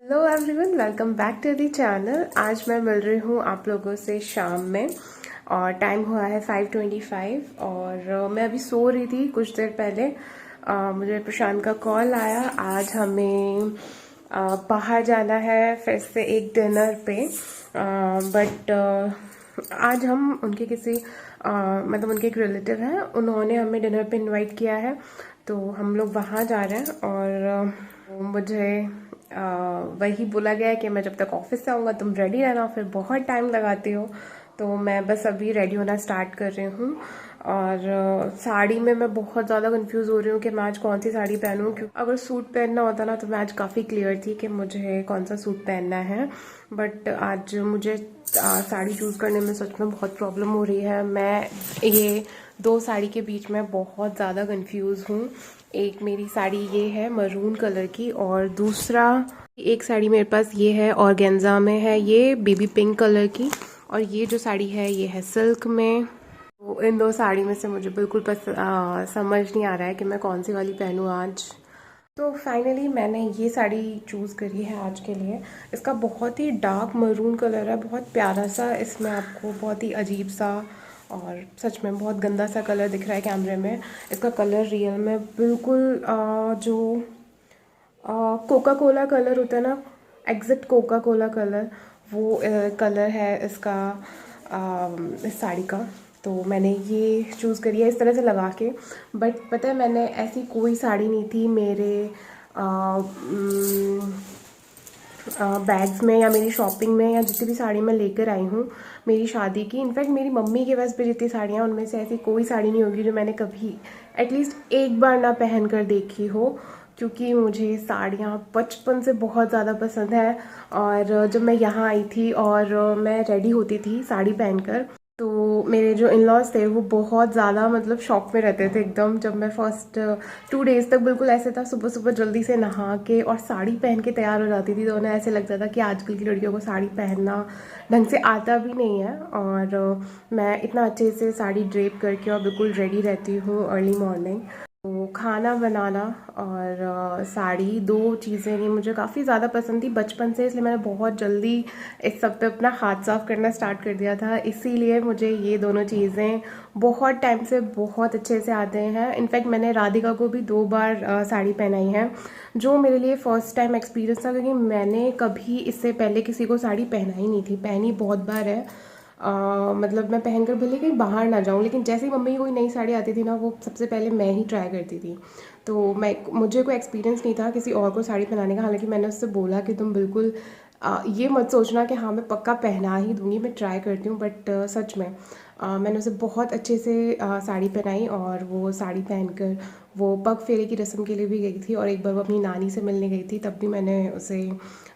Hello everyone, welcome back to the channel. आज मैं मिल रही हूँ आप लोगों से शाम में और टाइम हुआ है 5:25 और मैं अभी सो रही थी कुछ देर पहले। मुझे प्रशांत का कॉल आया। आज हमें बाहर जाना है फिर से एक डिनर पे, बट आज हम उनके किसी मतलब उनके एक रिलेटिव हैं, उन्होंने हमें डिनर पे इनवाइट किया है, तो हम लोग वहाँ जा रहे हैं। और मुझे वही बोला गया है कि मैं जब तक ऑफिस से आऊँगा तुम रेडी रहना, फिर बहुत टाइम लगाती हो। तो मैं बस अभी रेडी होना स्टार्ट कर रही हूँ। और साड़ी में मैं बहुत ज़्यादा कंफ्यूज हो रही हूँ कि मैं आज कौन सी साड़ी पहनूँ, क्योंकि अगर सूट पहनना होता ना तो मैं आज काफ़ी क्लियर थी कि मुझे कौन सा सूट पहनना है। बट आज मुझे साड़ी चूज़ करने में सच में बहुत प्रॉब्लम हो रही है। मैं ये दो साड़ी के बीच में बहुत ज़्यादा कंफ्यूज हूँ। एक मेरी साड़ी ये है मरून कलर की, और दूसरा एक साड़ी मेरे पास ये है ऑर्गेन्जा में है, ये बेबी पिंक कलर की, और ये जो साड़ी है ये है सिल्क में। तो इन दो साड़ी में से मुझे बिल्कुल समझ नहीं आ रहा है कि मैं कौन सी वाली पहनूं आज। तो फाइनली मैंने ये साड़ी चूज़ करी है आज के लिए। इसका बहुत ही डार्क मरून कलर है, बहुत प्यारा सा, इसमें आपको बहुत ही अजीब सा और सच में बहुत गंदा सा कलर दिख रहा है कैमरे में। इसका कलर रियल में बिल्कुल जो कोका कोला कलर होता है ना, एग्जैक्ट कोका कोला कलर, वो कलर है इसका, इस साड़ी का। तो मैंने ये चूज़ करी है इस तरह से लगा के। बट पता है, मैंने ऐसी कोई साड़ी नहीं थी मेरे बैग्स में या मेरी शॉपिंग में, या जितनी भी साड़ी मैं लेकर आई हूँ मेरी शादी की। इनफैक्ट मेरी मम्मी के पास भी जितनी साड़ियाँ, उनमें से ऐसी कोई साड़ी नहीं होगी जो मैंने कभी एटलीस्ट एक बार ना पहन कर देखी हो, क्योंकि मुझे साड़ियाँ बचपन से बहुत ज़्यादा पसंद है। और जब मैं यहाँ आई थी और मैं रेडी होती थी साड़ी पहनकर, तो मेरे जो इन लॉज थे वो बहुत ज़्यादा मतलब शॉक में रहते थे एकदम। जब मैं फर्स्ट 2 डेज़ तक बिल्कुल ऐसे था, सुबह सुबह जल्दी से नहा के और साड़ी पहन के तैयार हो जाती थी, तो उन्हें ऐसे लगता था कि आजकल की लड़कियों को साड़ी पहनना ढंग से आता भी नहीं है। और मैं इतना अच्छे से साड़ी ड्रेप करके और बिल्कुल रेडी रहती हूँ अर्ली मॉर्निंग। तो खाना बनाना और साड़ी, दो चीज़ें नहीं मुझे काफ़ी ज़्यादा पसंद थी बचपन से, इसलिए मैंने बहुत जल्दी इस सब पे अपना हाथ साफ करना स्टार्ट कर दिया था। इसीलिए मुझे ये दोनों चीज़ें बहुत टाइम से बहुत अच्छे से आते हैं। इनफैक्ट मैंने राधिका को भी 2 बार साड़ी पहनाई है, जो मेरे लिए फ़र्स्ट टाइम एक्सपीरियंस था, क्योंकि मैंने कभी इससे पहले किसी को साड़ी पहना ही नहीं थी। पहनी बहुत बार है, मतलब मैं पहनकर भले कहीं बाहर ना जाऊँ, लेकिन जैसे ही मम्मी की कोई नई साड़ी आती थी ना, वो सबसे पहले मैं ही ट्राई करती थी। तो मुझे कोई एक्सपीरियंस नहीं था किसी और को साड़ी पहनाने का। हालांकि मैंने उससे बोला कि तुम बिल्कुल ये मत सोचना कि हाँ मैं पक्का पहना ही दूँगी, मैं ट्राई करती हूँ। बट सच में मैंने उसे बहुत अच्छे से साड़ी पहनाई, और वो साड़ी पहनकर वो पग फेरे की रस्म के लिए भी गई थी, और एक बार वो अपनी नानी से मिलने गई थी, तब भी मैंने उसे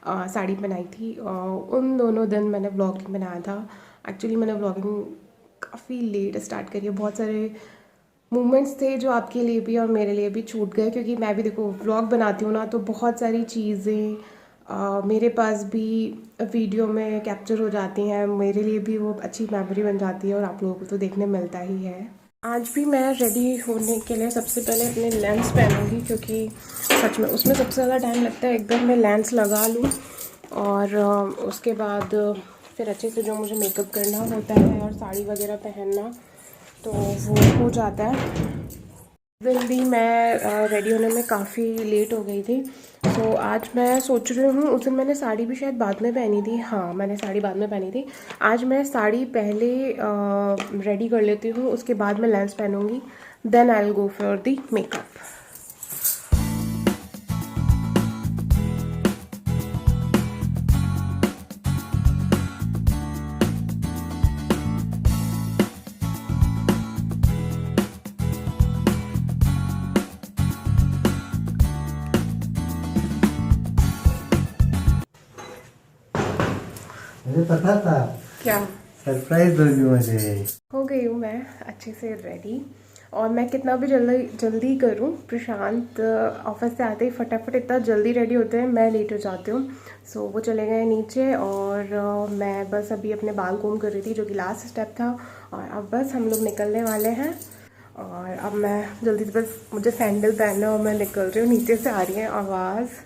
साड़ी पहनाई थी। उन दोनों दिन मैंने व्लॉग नहीं बनाया था। एक्चुअली मैंने व्लॉगिंग काफ़ी लेट स्टार्ट करी है। बहुत सारे मोमेंट्स थे जो आपके लिए भी और मेरे लिए भी छूट गए, क्योंकि मैं भी देखो व्लॉग बनाती हूँ ना, तो बहुत सारी चीज़ें मेरे पास भी वीडियो में कैप्चर हो जाती हैं। मेरे लिए भी वो अच्छी मेमोरी बन जाती है, और आप लोगों को तो देखने मिलता ही है। आज भी मैं रेडी होने के लिए सबसे पहले अपने लेंस पहनूंगी, क्योंकि सच में उसमें सबसे ज़्यादा टाइम लगता है। एकदम मैं लेंस लगा लूँ और उसके बाद फिर अच्छे से जो मुझे मेकअप करना होता है और साड़ी वगैरह पहनना, तो वो हो जाता है। दिन भी मैं रेडी होने में काफ़ी लेट हो गई थी। तो आज मैं सोच रही हूँ, उस दिन मैंने साड़ी भी शायद बाद में पहनी थी। हाँ, मैंने साड़ी बाद में पहनी थी। आज मैं साड़ी पहले रेडी कर लेती हूँ, उसके बाद मैं लेंस पहनूँगी, then I will go for the makeup. मुझे पता था क्या सरप्राइज दोगी मुझे। हो गई हूँ मैं अच्छे से रेडी। और मैं कितना भी जल्दी जल्दी करूँ, प्रशांत ऑफिस से आते ही फटाफट इतना जल्दी रेडी होते हैं, मैं लेट हो जाती हूँ। सो वो चले गए नीचे, और मैं बस अभी अपने बाल कोम कर रही थी, जो कि लास्ट स्टेप था। और अब बस हम लोग निकलने वाले हैं। और अब मैं जल्दी से, बस मुझे सैंडल पहनना और मैं निकल रही हूँ। नीचे से आ रही है आवाज़।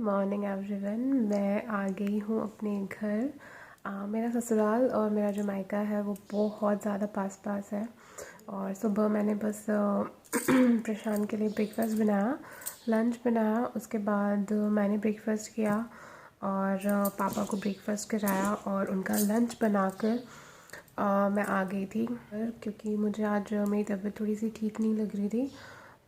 Morning everyone. मैं आ गई हूँ अपने घर। मेरा ससुराल और मेरा जो मायका है वो बहुत ज़्यादा पास पास है। और सुबह मैंने बस प्रशांत के लिए ब्रेकफास्ट बनाया, लंच बनाया, उसके बाद मैंने ब्रेकफास्ट किया और पापा को ब्रेकफास्ट कराया और उनका लंच बनाकर मैं आ गई थी, क्योंकि मुझे आज मेरी तबीयत थोड़ी सी ठीक नहीं लग रही थी।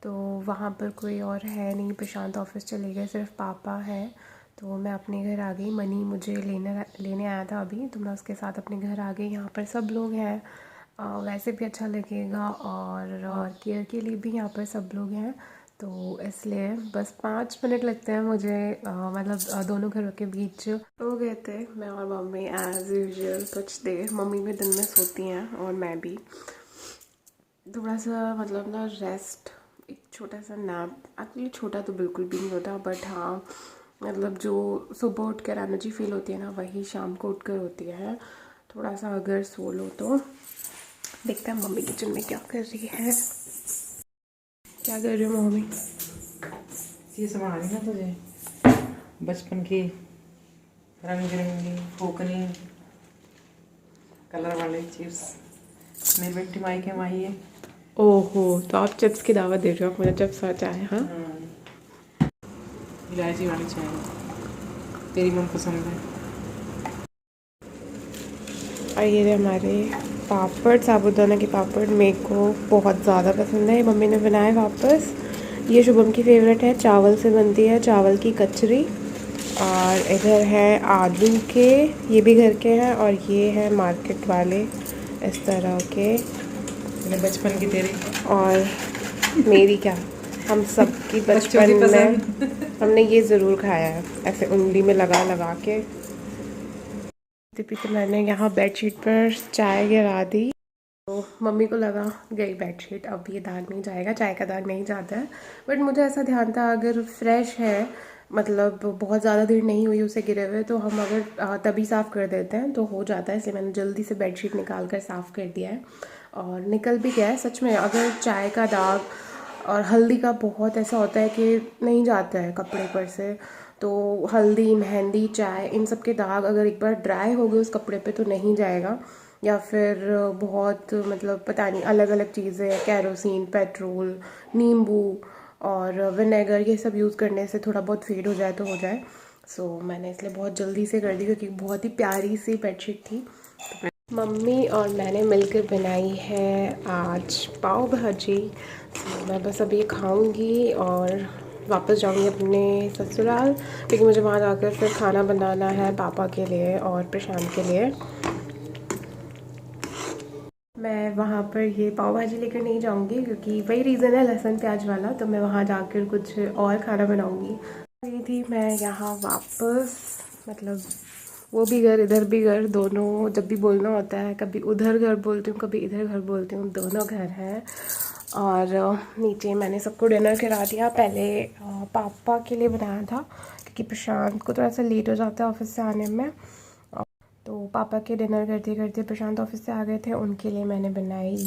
तो वहाँ पर कोई और है नहीं, प्रशांत ऑफिस चले गए, सिर्फ पापा है। तो मैं अपने घर आ गई। मनी मुझे लेने आया था अभी, तो मैं उसके साथ अपने घर आ गई। यहाँ पर सब लोग हैं, वैसे भी अच्छा लगेगा और केयर के लिए भी यहाँ पर सब लोग हैं। तो इसलिए बस 5 मिनट लगते हैं मुझे, मतलब दोनों घरों के बीच हो गए थे। मैं और मम्मी एज़ यूजुअल कुछ देर, मम्मी भी दिन में सोती हैं और मैं भी थोड़ा सा मतलब ना रेस्ट, एक छोटा सा नैप। एक्चुअली छोटा तो बिल्कुल भी नहीं होता, बट हाँ मतलब जो सुबह उठ कर एनर्जी फील होती है ना, वही शाम को उठ कर होती है। थोड़ा सा अगर सो लो तो। देखते हैं मम्मी किचन में क्या कर रही है। क्या कर रही हो मम्मी? ये संभाल रही ना तुझे, बचपन की रंग बिरंगी फूकनी कलर वाले चिप्स। मेरी बेटी मायके में आई है। ओहो, तो आप चिप्स की दावत दे रहे हो? मुझे चिप्स और चाय। हाँ, इलायची वाली चाय तेरी मन पसंद है। और ये रहे हमारे पापड़, साबूदाना के पापड़। मेरे को बहुत ज़्यादा पसंद है, मम्मी ने बनाए वापस। ये शुभम की फेवरेट है, चावल से बनती है, चावल की कचरी। और इधर है आलू के, ये भी घर के हैं, और ये है मार्केट वाले इस तरह के। मेरे बचपन की तेरी और मेरी क्या, हम सब की बचपन में हमने ये ज़रूर खाया है, ऐसे उंगली में लगा लगा के। तो मैंने यहाँ बेडशीट पर चाय गिरा दी, तो मम्मी को लगा गई बेडशीट, अब ये दाग नहीं जाएगा, चाय का दाग नहीं जाता है। बट मुझे ऐसा ध्यान था अगर फ्रेश है, मतलब बहुत ज़्यादा देर नहीं हुई उसे गिरे हुए, तो हम अगर तभी साफ़ कर देते हैं तो हो जाता है। इसलिए मैंने जल्दी से बेडशीट निकाल कर साफ़ कर दिया है और निकल भी गया है। सच में अगर चाय का दाग और हल्दी का बहुत ऐसा होता है कि नहीं जाता है कपड़े पर से, तो हल्दी, मेहंदी, चाय, इन सब के दाग अगर एक बार ड्राई हो गए उस कपड़े पे तो नहीं जाएगा। या फिर बहुत मतलब पता नहीं अलग अलग चीज़ें, कैरोसिन, पेट्रोल, नींबू और विनेगर, ये सब यूज़ करने से थोड़ा बहुत फेड हो जाए तो हो जाए। सो मैंने इसलिए बहुत जल्दी से कर दी, क्योंकि बहुत ही प्यारी सी बेडशीट थी। मम्मी और मैंने मिलकर बनाई है आज पाव भाजी। मैं बस अभी खाऊंगी और वापस जाऊंगी अपने ससुराल, क्योंकि मुझे वहाँ जाकर फिर खाना बनाना है पापा के लिए और प्रशांत के लिए। मैं वहाँ पर ये पाव भाजी लेकर नहीं जाऊँगी, क्योंकि वही रीज़न है, लहसुन प्याज वाला। तो मैं वहाँ जाकर कुछ और खाना बनाऊँगी। गई थी मैं यहाँ वापस, मतलब वो भी घर इधर भी घर, दोनों जब भी बोलना होता है, कभी उधर घर बोलती हूँ, कभी इधर घर बोलती हूँ, दोनों घर हैं। और नीचे मैंने सबको डिनर करा दिया। पहले पापा के लिए बनाया था, क्योंकि प्रशांत को थोड़ा सा लेट हो जाता है ऑफिस से आने में। तो पापा के डिनर करते करते प्रशांत ऑफिस से आ गए थे। उनके लिए मैंने बनाई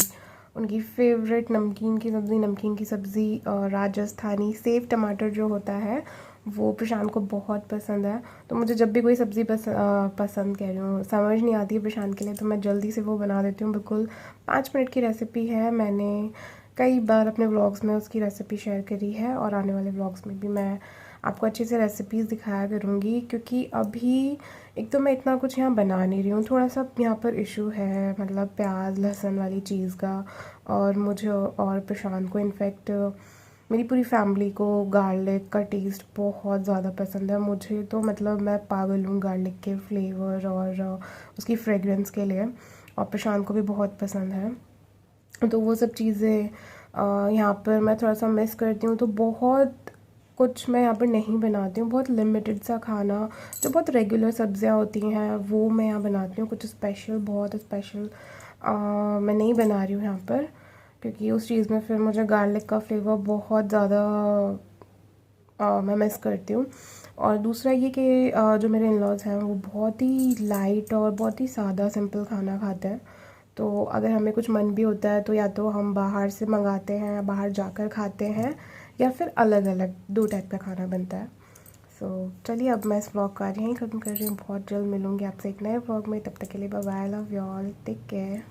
उनकी फेवरेट नमकीन की सब्ज़ी, और राजस्थानी सेव टमाटर जो होता है वो प्रशांत को बहुत पसंद है। तो मुझे जब भी कोई सब्ज़ी पसंद कह रही हूँ, समझ नहीं आती है प्रशांत के लिए, तो मैं जल्दी से वो बना देती हूँ। बिल्कुल 5 मिनट की रेसिपी है। मैंने कई बार अपने व्लॉग्स में उसकी रेसिपी शेयर करी है, और आने वाले व्लॉग्स में भी मैं आपको अच्छे से रेसिपीज़ दिखाया करूँगी। क्योंकि अभी एक तो मैं इतना कुछ यहाँ बना नहीं रही हूँ, थोड़ा सा यहाँ पर इशू है, मतलब प्याज लहसुन वाली चीज़ का। और मुझे और प्रशांत को, इनफैक्ट मेरी पूरी फैमिली को गार्लिक का टेस्ट बहुत ज़्यादा पसंद है। मुझे तो मतलब मैं पागल हूँ गार्लिक के फ्लेवर और उसकी फ्रेगरेंस के लिए, और प्रशांत को भी बहुत पसंद है। तो वो सब चीज़ें यहाँ पर मैं थोड़ा सा मिस करती हूँ। तो बहुत कुछ मैं यहाँ पर नहीं बनाती हूँ, बहुत लिमिटेड सा खाना, जो बहुत रेगुलर सब्जियाँ होती हैं वो मैं यहाँ बनाती हूँ। कुछ स्पेशल, बहुत स्पेशल मैं नहीं बना रही हूँ यहाँ पर, क्योंकि उस चीज़ में फिर मुझे गार्लिक का फ्लेवर बहुत ज़्यादा मैं मिस करती हूँ। और दूसरा ये कि जो मेरे इन-लॉज़ हैं वो बहुत ही लाइट और बहुत ही सादा सिंपल खाना खाते हैं। तो अगर हमें कुछ मन भी होता है तो या तो हम बाहर से मंगाते हैं, बाहर जाकर खाते हैं, या फिर अलग अलग 2 टाइप का खाना बनता है। सो चलिए अब मैं इस व्लॉग का यहीं ख़त्म कर रही हूँ। बहुत जल्द मिलूँगी आपसे एक नए व्लॉग में, तब तक के लिए bye bye, love you all, take care.